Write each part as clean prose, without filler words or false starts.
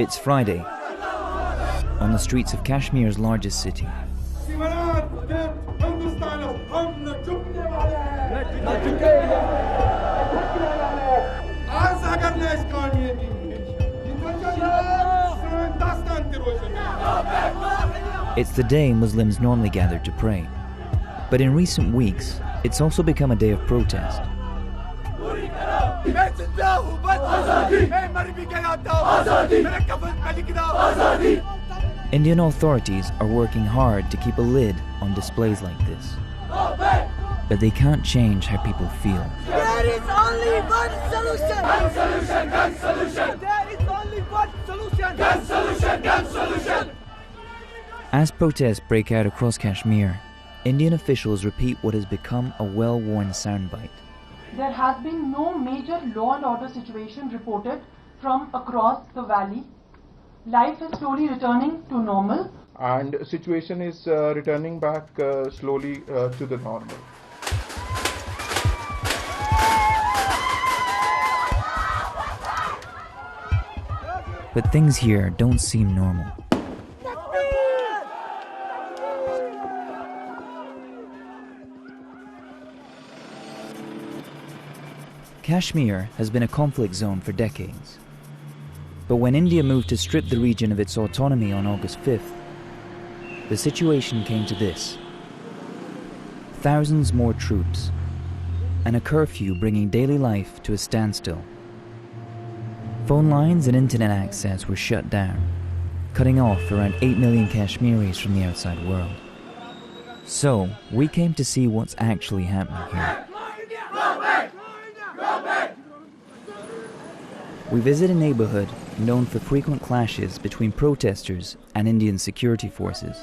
It's Friday, on the streets of Kashmir's largest city. It's the day Muslims normally gather to pray. But in recent weeks, it's also become a day of protest. Indian authorities are working hard to keep a lid on displays like this. But they can't change how people feel. There is only one solution! Gun solution! Gun solution! There is only one solution! Gun solution! Gun solution! As protests break out across Kashmir, Indian officials repeat what has become a well-worn soundbite. There has been no major law and order situation reported from across the valley. Life is slowly returning to normal. And situation is returning back slowly to the normal. But things here don't seem normal. Kashmir has been a conflict zone for decades. But when India moved to strip the region of its autonomy on August 5th, the situation came to this. Thousands more troops, and a curfew bringing daily life to a standstill. Phone lines and internet access were shut down, cutting off around 8 million Kashmiris from the outside world. So, we came to see what's actually happening here. We visit a neighborhood known for frequent clashes between protesters and Indian security forces.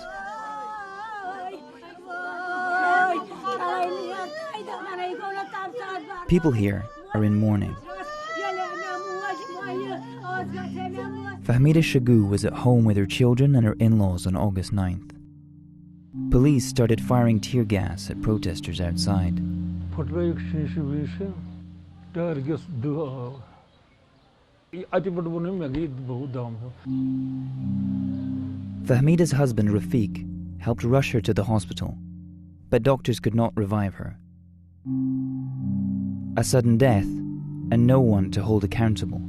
People here are in mourning. Fahmida Shagu was at home with her children and her in-laws on August 9th. Police started firing tear gas at protesters outside. Fahmida's husband Rafiq helped rush her to the hospital, but doctors could not revive her. A sudden death and no one to hold accountable.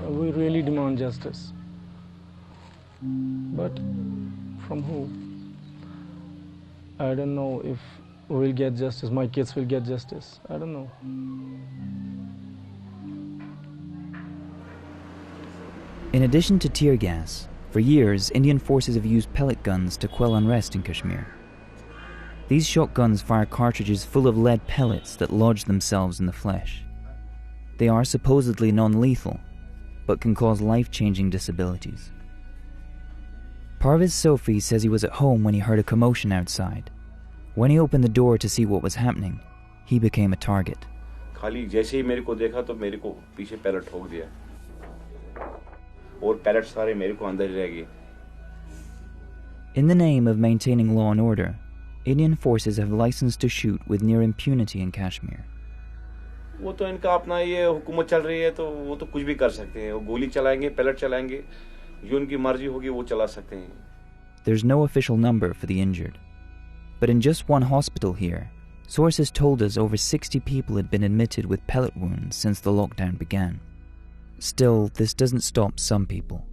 We really demand justice. But from who? I don't know if we'll get justice, my kids will get justice. I don't know. In addition to tear gas, for years Indian forces have used pellet guns to quell unrest in Kashmir. These shotguns fire cartridges full of lead pellets that lodge themselves in the flesh. They are supposedly non-lethal, but can cause life-changing disabilities. Parvez Sophie says he was at home when he heard a commotion outside. When he opened the door to see what was happening, he became a target. In the name of maintaining law and order, Indian forces have license to shoot with near impunity in Kashmir. There's no official number for the injured. But in just one hospital here, sources told us over 60 people had been admitted with pellet wounds since the lockdown began. Still, this doesn't stop some people.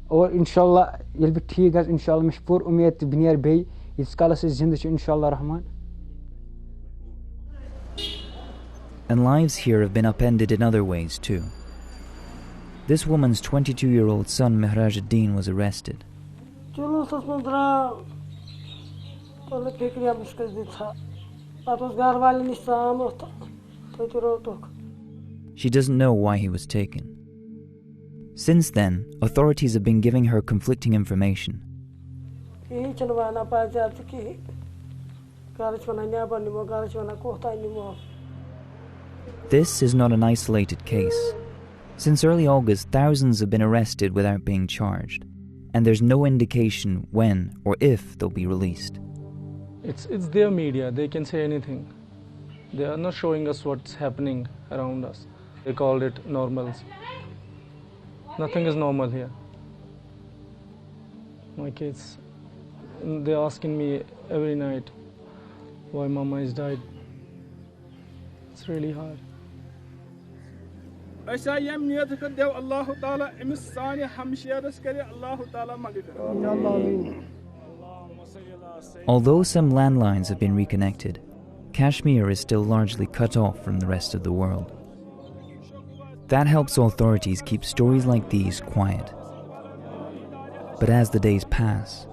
Or inshallah, you'll be tigas, inshallah, mishpur umiyat biniyar bay, iskalas is zindish, inshallah rahman. And lives here have been upended in other ways too. This woman's 22-year-old son Mehrajuddin was arrested. She doesn't know why he was taken. Since then, authorities have been giving her conflicting information. This is not an isolated case. Since early August, thousands have been arrested without being charged, and there's no indication when or if they'll be released. It's their media, they can say anything. They are not showing us what's happening around us. They called it normals. Nothing is normal here. my kids. And they're asking me every night why Mama has died. It's really hard. Although some landlines have been reconnected, Kashmir is still largely cut off from the rest of the world. That helps authorities keep stories like these quiet. But as the days pass,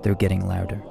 they're getting louder.